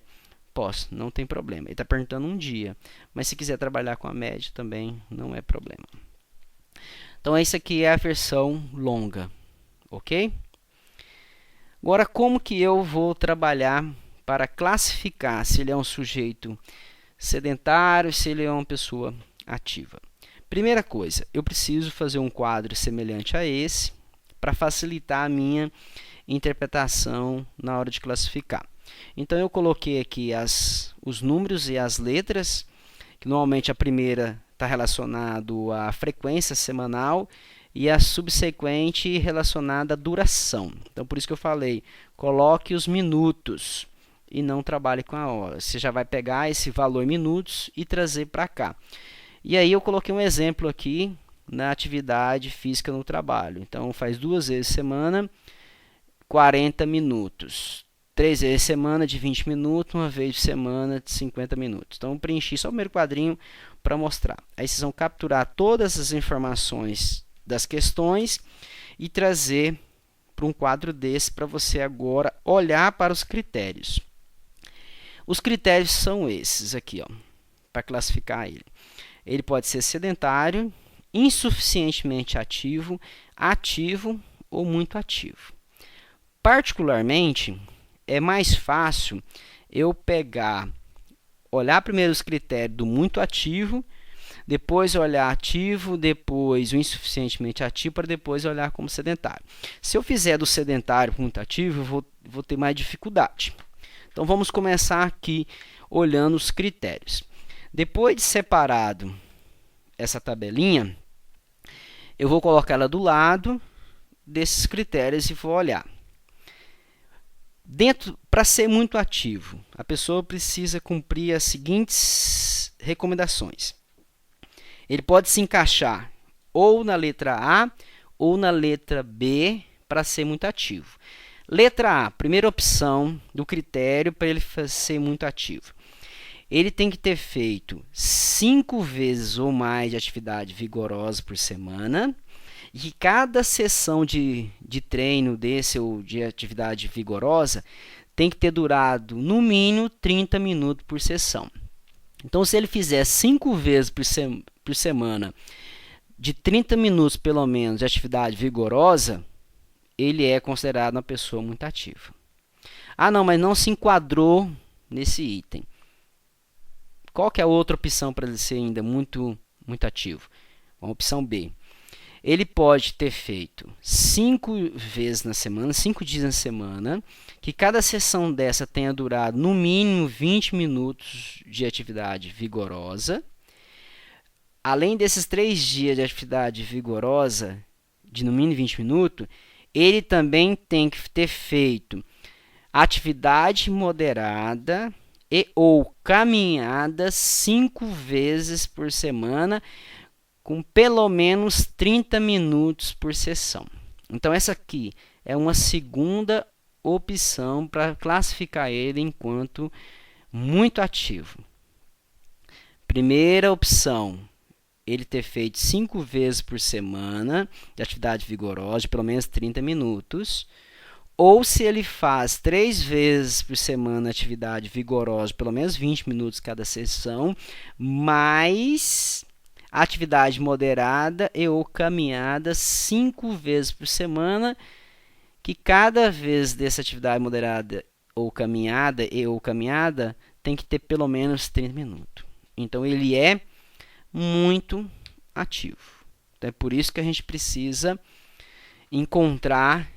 Posso, não tem problema. Ele está perguntando um dia, mas se quiser trabalhar com a média também não é problema. Então, essa aqui é a versão longa, ok? Agora, como que eu vou trabalhar para classificar se ele é um sujeito sedentário, se ele é uma pessoa ativa? Primeira coisa, eu preciso fazer um quadro semelhante a esse para facilitar a minha interpretação na hora de classificar. Então, eu coloquei aqui os números e as letras, que normalmente a primeira está relacionado à frequência semanal e a subsequente relacionada à duração. Então, por isso que eu falei, coloque os minutos e não trabalhe com a hora. Você já vai pegar esse valor minutos e trazer para cá. E aí eu coloquei um exemplo aqui na atividade física no trabalho. Então, faz 2 vezes semana, 40 minutos. 3 vezes semana de 20 minutos, 1 vez de semana de 50 minutos. Então, eu preenchi só o primeiro quadrinho para mostrar. Aí vocês vão capturar todas as informações das questões e trazer para um quadro desse para você agora olhar para os critérios. Os critérios são esses aqui, para classificar ele. Ele pode ser sedentário, insuficientemente ativo, ativo ou muito ativo. Particularmente, é mais fácil eu olhar primeiro os critérios do muito ativo, depois olhar ativo, depois o insuficientemente ativo, para depois olhar como sedentário. Se eu fizer do sedentário para muito ativo, eu vou ter mais dificuldade. Então, vamos começar aqui olhando os critérios. Depois de separado essa tabelinha, eu vou colocar ela do lado desses critérios e vou olhar. Para ser muito ativo, a pessoa precisa cumprir as seguintes recomendações. Ele pode se encaixar ou na letra A ou na letra B para ser muito ativo. Letra A, primeira opção do critério para ele ser muito ativo. Ele tem que ter feito 5 vezes ou mais de atividade vigorosa por semana. E cada sessão de treino desse ou de atividade vigorosa tem que ter durado no mínimo 30 minutos por sessão. Então, se ele fizer 5 vezes por semana de 30 minutos pelo menos de atividade vigorosa, ele é considerado uma pessoa muito ativa. Ah, não, mas não se enquadrou nesse item. Qual que é a outra opção para ele ser ainda muito ativo? A opção B. Ele pode ter feito 5 vezes na semana, 5 dias na semana, que cada sessão dessa tenha durado no mínimo 20 minutos de atividade vigorosa. Além desses 3 dias de atividade vigorosa, de no mínimo 20 minutos, ele também tem que ter feito atividade moderada e ou caminhada 5 vezes por semana, com pelo menos 30 minutos por sessão. Então, essa aqui é uma segunda opção para classificar ele enquanto muito ativo. Primeira opção, ele ter feito 5 vezes por semana de atividade vigorosa, de pelo menos 30 minutos. Ou se ele faz 3 vezes por semana atividade vigorosa, pelo menos 20 minutos cada sessão, mais atividade moderada e ou caminhada 5 vezes por semana, que cada vez dessa atividade moderada ou caminhada tem que ter pelo menos 30 minutos. Então ele é muito ativo. Então, é por isso que a gente precisa encontrar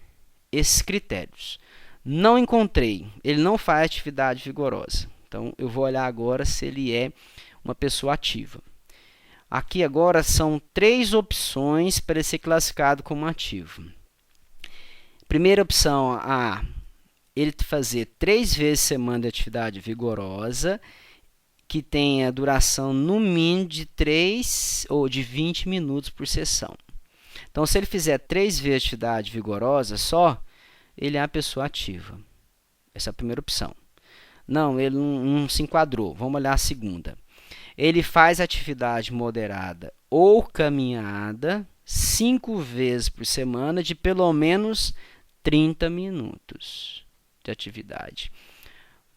esses critérios. Não encontrei, ele não faz atividade vigorosa. Então, eu vou olhar agora se ele é uma pessoa ativa. Aqui agora são 3 opções para ele ser classificado como ativo. Primeira opção, ele fazer 3 vezes semana de atividade vigorosa, que tenha duração no mínimo de 3 ou de 20 minutos por sessão. Então, se ele fizer 3 vezes atividade vigorosa só, ele é uma pessoa ativa. Essa é a primeira opção. Não, ele não se enquadrou. Vamos olhar a segunda. Ele faz atividade moderada ou caminhada 5 vezes por semana de pelo menos 30 minutos de atividade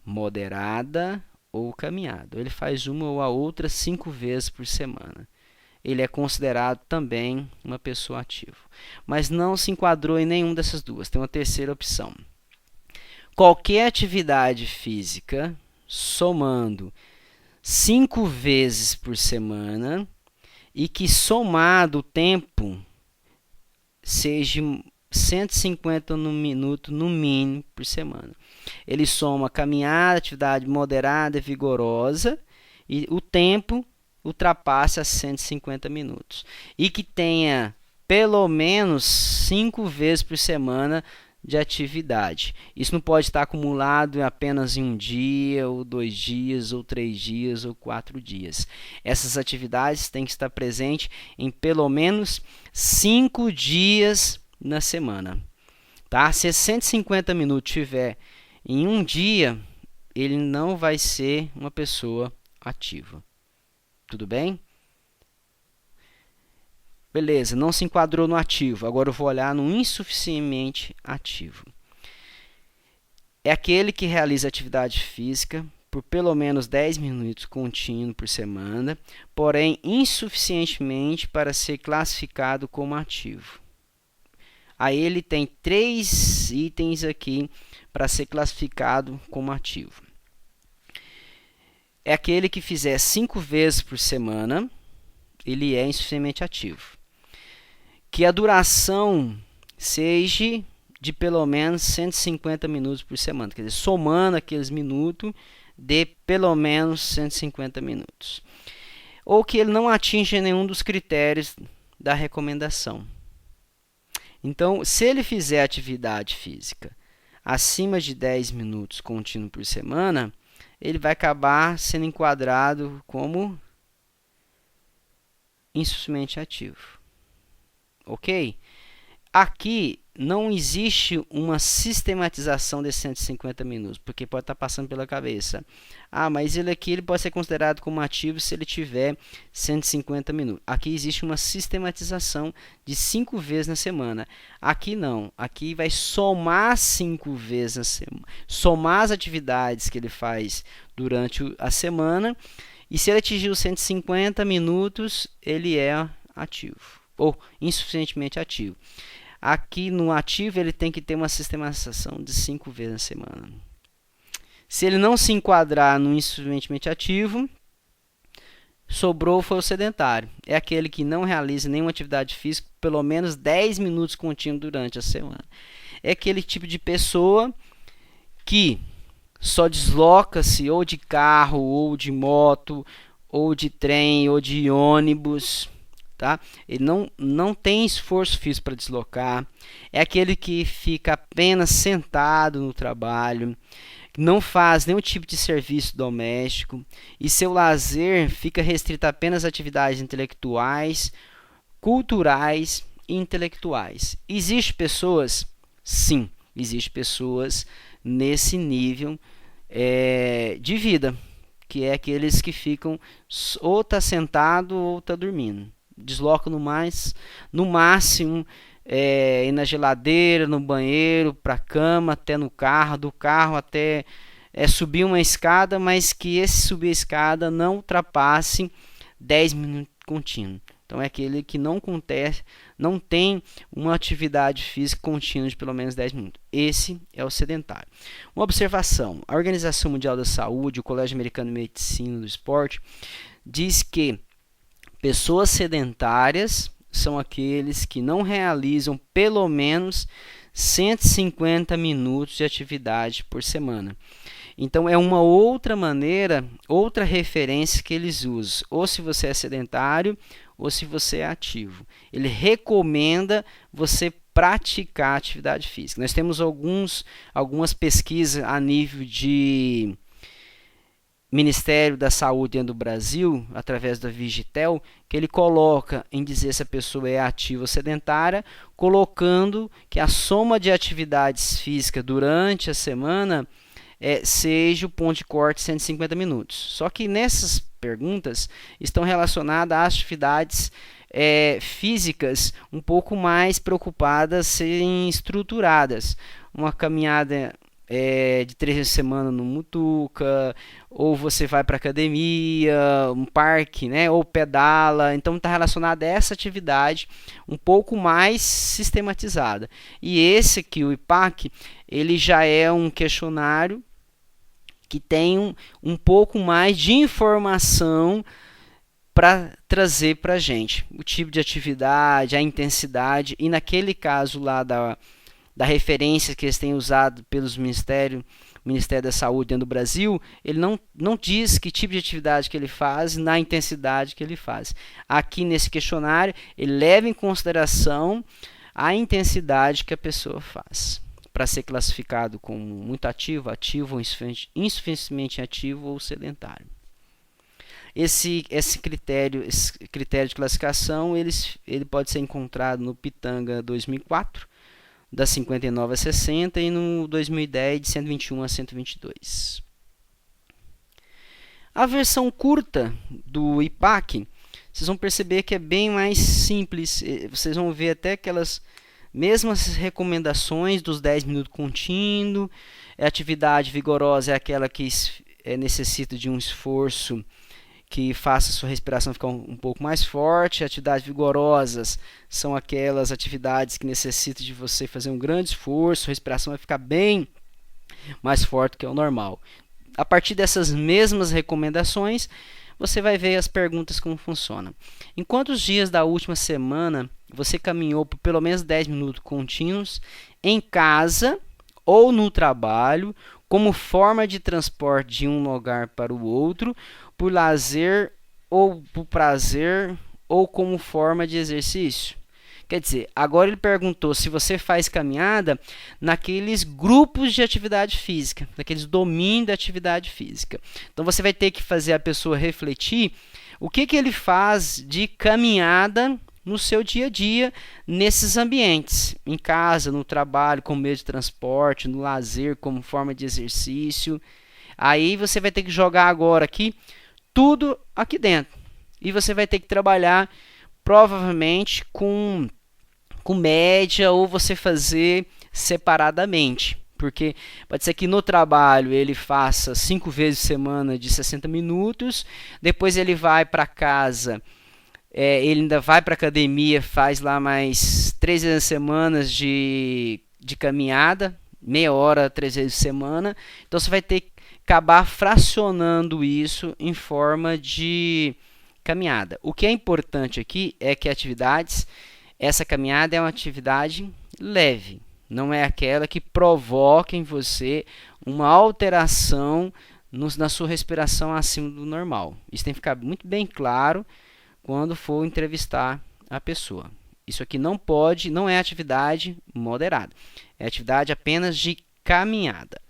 moderada ou caminhada. Ele faz uma ou a outra 5 vezes por semana. Ele é considerado também uma pessoa ativa. Mas não se enquadrou em nenhuma dessas duas. Tem uma terceira opção. Qualquer atividade física, somando 5 vezes por semana, e que somado o tempo seja 150 minutos no mínimo por semana. Ele soma caminhada, atividade moderada e vigorosa, e o tempo ultrapassa 150 minutos. E que tenha pelo menos 5 vezes por semana de atividade. Isso não pode estar acumulado apenas em um dia, ou 2 dias, ou 3 dias, ou 4 dias. Essas atividades têm que estar presentes em pelo menos 5 dias na semana. Tá? Se 150 minutos tiver em um dia, ele não vai ser uma pessoa ativa. Tudo bem? Beleza, não se enquadrou no ativo. Agora eu vou olhar no insuficientemente ativo. É aquele que realiza atividade física por pelo menos 10 minutos contínuo por semana, porém insuficientemente para ser classificado como ativo. Aí ele tem 3 itens aqui para ser classificado como ativo. É aquele que fizer 5 vezes por semana, ele é insuficientemente ativo. Que a duração seja de pelo menos 150 minutos por semana. Quer dizer, somando aqueles minutos, dê pelo menos 150 minutos. Ou que ele não atinja nenhum dos critérios da recomendação. Então, se ele fizer atividade física acima de 10 minutos contínuo por semana, ele vai acabar sendo enquadrado como insuficientemente ativo. Ok? Aqui não existe uma sistematização desses 150 minutos, porque pode estar passando pela cabeça. Mas ele aqui ele pode ser considerado como ativo se ele tiver 150 minutos. Aqui existe uma sistematização de 5 vezes na semana. Aqui não. Aqui vai somar 5 vezes na semana. Somar as atividades que ele faz durante a semana. E se ele atingir os 150 minutos, ele é ativo. Ou insuficientemente ativo. Aqui no ativo ele tem que ter uma sistematização de 5 vezes na semana. Se ele não se enquadrar no insuficientemente ativo, sobrou foi o sedentário. É aquele que não realiza nenhuma atividade física pelo menos 10 minutos contínuos durante a semana. É aquele tipo de pessoa que só desloca-se ou de carro, ou de moto, ou de trem, ou de ônibus. Tá? Ele não tem esforço físico para deslocar. É aquele que fica apenas sentado no trabalho, não faz nenhum tipo de serviço doméstico e seu lazer fica restrito apenas a atividades intelectuais, culturais e intelectuais. Existem pessoas? Sim, existem pessoas nesse nível de vida, que é aqueles que ficam ou tá sentado ou tá dormindo. Desloca no máximo ir na geladeira, no banheiro, para a cama, até no carro, do carro até subir uma escada, mas que esse subir a escada não ultrapasse 10 minutos contínuos. Então é aquele que não tem uma atividade física contínua de pelo menos 10 minutos. Esse é o sedentário. Uma observação: a Organização Mundial da Saúde, o Colégio Americano de Medicina do Esporte, diz que pessoas sedentárias são aqueles que não realizam pelo menos 150 minutos de atividade por semana. Então é uma outra maneira, outra referência que eles usam, ou se você é sedentário ou se você é ativo. Ele recomenda você praticar atividade física. Nós temos algumas pesquisas a nível de Ministério da Saúde dentro do Brasil, através da Vigitel, que ele coloca em dizer se a pessoa é ativa ou sedentária, colocando que a soma de atividades físicas durante a semana seja o ponto de corte 150 minutos. Só que nessas perguntas estão relacionadas às atividades físicas um pouco mais preocupadas serem estruturadas. Uma caminhada de 3 vezes por semana no Mutuca, ou você vai para academia, um parque, né, ou pedala. Então está relacionado a essa atividade um pouco mais sistematizada. E esse aqui, o IPAC, ele já é um questionário que tem um pouco mais de informação para trazer para a gente o tipo de atividade, a intensidade, e naquele caso lá da referência que eles têm usado pelos Ministério da Saúde dentro do Brasil, ele não diz que tipo de atividade que ele faz, na intensidade que ele faz. Aqui nesse questionário, ele leva em consideração a intensidade que a pessoa faz, para ser classificado como muito ativo, ativo, insuficientemente ativo ou sedentário. Esse critério de classificação ele pode ser encontrado no Pitanga 2004, das 59 a 60, e no 2010, de 121 a 122. A versão curta do IPAC, vocês vão perceber que é bem mais simples. Vocês vão ver até aquelas mesmas recomendações dos 10 minutos contínuo. A atividade vigorosa é aquela que necessita de um esforço que faça a sua respiração ficar um pouco mais forte. Atividades vigorosas são aquelas atividades que necessitam de você fazer um grande esforço, a respiração vai ficar bem mais forte do que o normal. A partir dessas mesmas recomendações, você vai ver as perguntas como funcionam. Em quantos dias da última semana você caminhou por pelo menos 10 minutos contínuos em casa ou no trabalho, como forma de transporte de um lugar para o outro, por lazer ou por prazer, ou como forma de exercício? Quer dizer, agora ele perguntou se você faz caminhada naqueles grupos de atividade física, naqueles domínios da atividade física. Então você vai ter que fazer a pessoa refletir o que ele faz de caminhada no seu dia a dia, nesses ambientes, em casa, no trabalho, como meio de transporte, no lazer, como forma de exercício. Aí você vai ter que jogar agora aqui tudo aqui dentro. E você vai ter que trabalhar provavelmente com média, ou você fazer separadamente. Porque pode ser que no trabalho ele faça 5 vezes por semana de 60 minutos, depois ele vai para casa, ele ainda vai para a academia, faz lá mais 3 vezes por semana de caminhada, meia hora, 3 vezes por semana. Então você vai ter que acabar fracionando isso em forma de caminhada. O que é importante aqui é que essa caminhada é uma atividade leve, não é aquela que provoca em você uma alteração na sua respiração acima do normal. Isso tem que ficar muito bem claro quando for entrevistar a pessoa. Isso aqui não é atividade moderada, é atividade apenas de caminhada.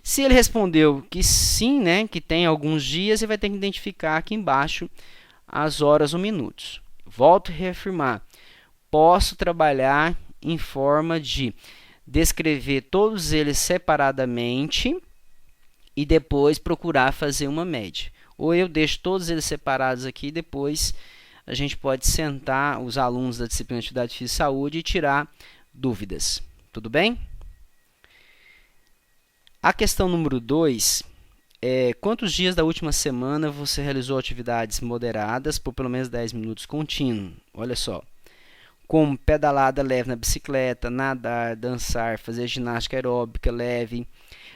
Se ele respondeu que sim, né, que tem alguns dias, você vai ter que identificar aqui embaixo as horas ou minutos. Volto a reafirmar, posso trabalhar em forma de descrever todos eles separadamente e depois procurar fazer uma média. Ou eu deixo todos eles separados aqui e depois a gente pode sentar os alunos da disciplina de Atividade Física e Saúde e tirar dúvidas. Tudo bem? A questão número 2 é quantos dias da última semana você realizou atividades moderadas por pelo menos 10 minutos contínuo? Olha só. Como pedalada leve na bicicleta, nadar, dançar, fazer ginástica aeróbica leve,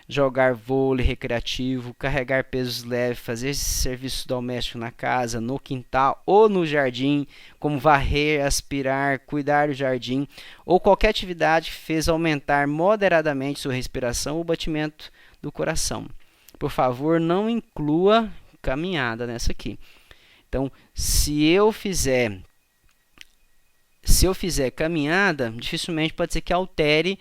jogar vôlei recreativo, carregar pesos leves, fazer serviço doméstico na casa, no quintal ou no jardim, como varrer, aspirar, cuidar do jardim, ou qualquer atividade que fez aumentar moderadamente sua respiração ou batimento do coração. Por favor, não inclua caminhada nessa aqui. Então, se eu fizer caminhada, dificilmente pode ser que altere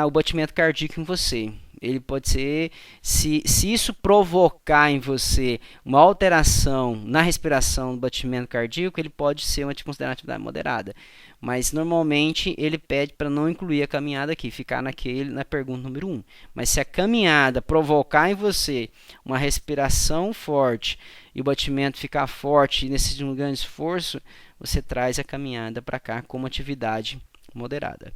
o batimento cardíaco em você. Ele pode ser, se isso provocar em você uma alteração na respiração do batimento cardíaco, ele pode ser considerada atividade moderada. Mas normalmente ele pede para não incluir a caminhada aqui, ficar na pergunta número 1. Mas se a caminhada provocar em você uma respiração forte e o batimento ficar forte e necessita de um grande esforço, você traz a caminhada para cá como atividade moderada.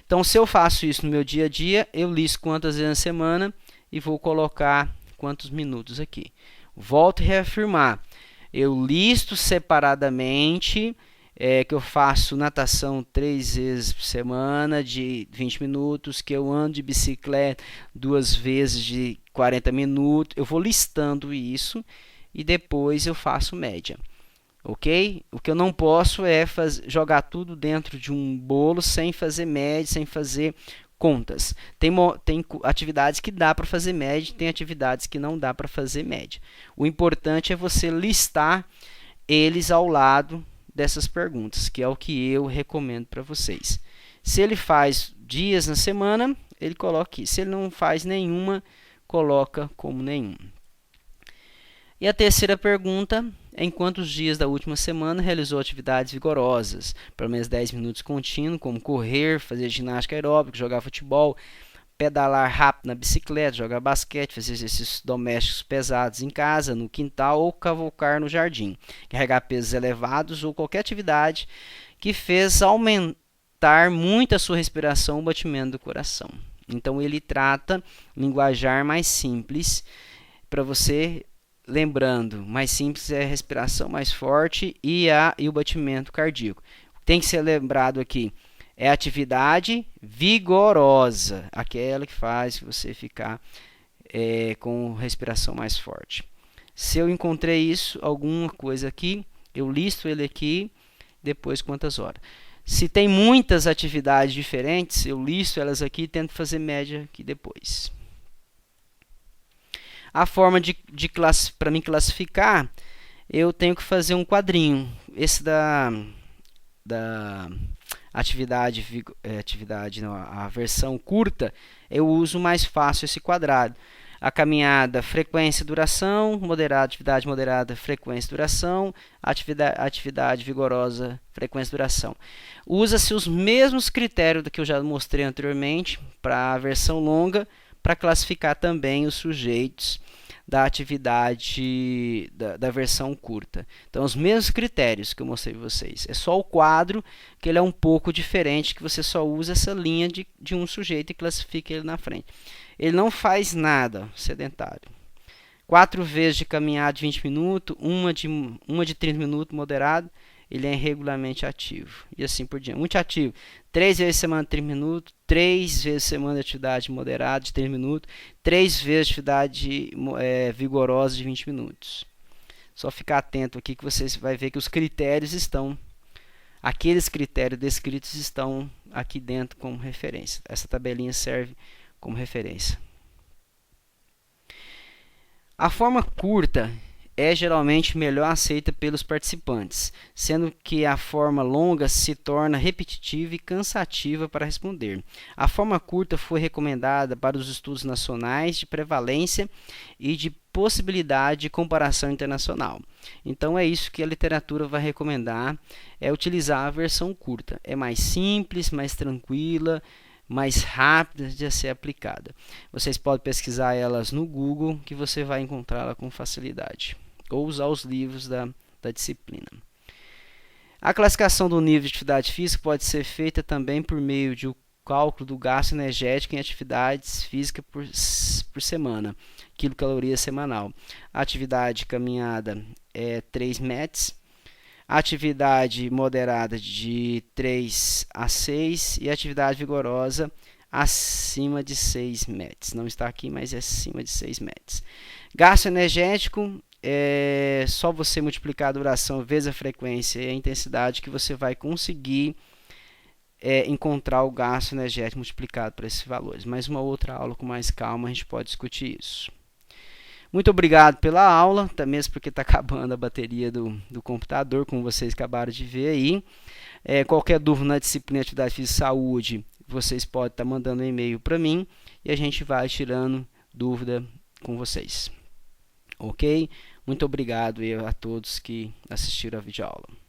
Então, se eu faço isso no meu dia a dia, eu listo quantas vezes na semana e vou colocar quantos minutos aqui. Volto a reafirmar. Eu listo separadamente que eu faço natação 3 vezes por semana de 20 minutos, que eu ando de bicicleta 2 vezes de 40 minutos. Eu vou listando isso e depois eu faço média. Ok? O que eu não posso é jogar tudo dentro de um bolo sem fazer média, sem fazer contas. Tem atividades que dá para fazer média, tem atividades que não dá para fazer média. O importante é você listar eles ao lado dessas perguntas, que é o que eu recomendo para vocês. Se ele faz dias na semana, ele coloca aqui. Se ele não faz nenhuma, coloca como nenhum. E a terceira pergunta é em quantos dias da última semana realizou atividades vigorosas, pelo menos 10 minutos contínuo, como correr, fazer ginástica aeróbica, jogar futebol, pedalar rápido na bicicleta, jogar basquete, fazer exercícios domésticos pesados em casa, no quintal ou cavalgar no jardim, carregar pesos elevados ou qualquer atividade que fez aumentar muito a sua respiração ou batimento do coração. Então ele trata linguajar mais simples para você. Lembrando, mais simples é a respiração mais forte e o batimento cardíaco. Tem que ser lembrado aqui, é atividade vigorosa, aquela que faz você ficar com respiração mais forte. Se eu encontrei isso, alguma coisa aqui, eu listo ele aqui, depois quantas horas. Se tem muitas atividades diferentes, eu listo elas aqui e tento fazer média aqui depois. A forma para mim classificar, eu tenho que fazer um quadrinho. Esse da atividade não, a versão curta, eu uso mais fácil esse quadrado. A caminhada, frequência, duração, atividade moderada, frequência, duração, atividade vigorosa, frequência, duração. Usa-se os mesmos critérios que eu já mostrei anteriormente para a versão longa, para classificar também os sujeitos da atividade da versão curta. Então, os mesmos critérios que eu mostrei para vocês. É só o quadro que ele é um pouco diferente, que você só usa essa linha de um sujeito e classifica ele na frente. Ele não faz nada sedentário. 4 vezes de caminhada de 20 minutos, uma de 30 minutos moderado, ele é regularmente ativo. E assim por diante. Muito ativo. 3 vezes semana de 30 minutos, 3 vezes semana de atividade moderada de 30 minutos, 3 vezes atividade vigorosa de 20 minutos. Só ficar atento aqui que você vai ver que os critérios estão, aqueles critérios descritos estão aqui dentro como referência. Essa tabelinha serve como referência. A forma curta é geralmente melhor aceita pelos participantes, sendo que a forma longa se torna repetitiva e cansativa para responder. A forma curta foi recomendada para os estudos nacionais de prevalência e de possibilidade de comparação internacional. Então é isso que a literatura vai recomendar, é utilizar a versão curta. É mais simples, mais tranquila, mais rápida de ser aplicada. Vocês podem pesquisar elas no Google, que você vai encontrá-la com facilidade, ou usar os livros da disciplina. A classificação do nível de atividade física pode ser feita também por meio de cálculo do gasto energético em atividades físicas por semana, quilocaloria semanal. A atividade caminhada é 3 METs, atividade moderada de 3 a 6 e atividade vigorosa acima de 6 METs. Não está aqui, mas é acima de 6 METs. Gasto energético é só você multiplicar a duração vezes a frequência e a intensidade que você vai conseguir encontrar o gasto energético multiplicado por esses valores. Mas uma outra aula com mais calma a gente pode discutir isso. Muito obrigado pela aula, até mesmo porque está acabando a bateria do computador, como vocês acabaram de ver aí. Qualquer dúvida na disciplina de atividade física e saúde, vocês podem estar mandando um e-mail para mim e a gente vai tirando dúvida com vocês. Ok? Muito obrigado a todos que assistiram a videoaula.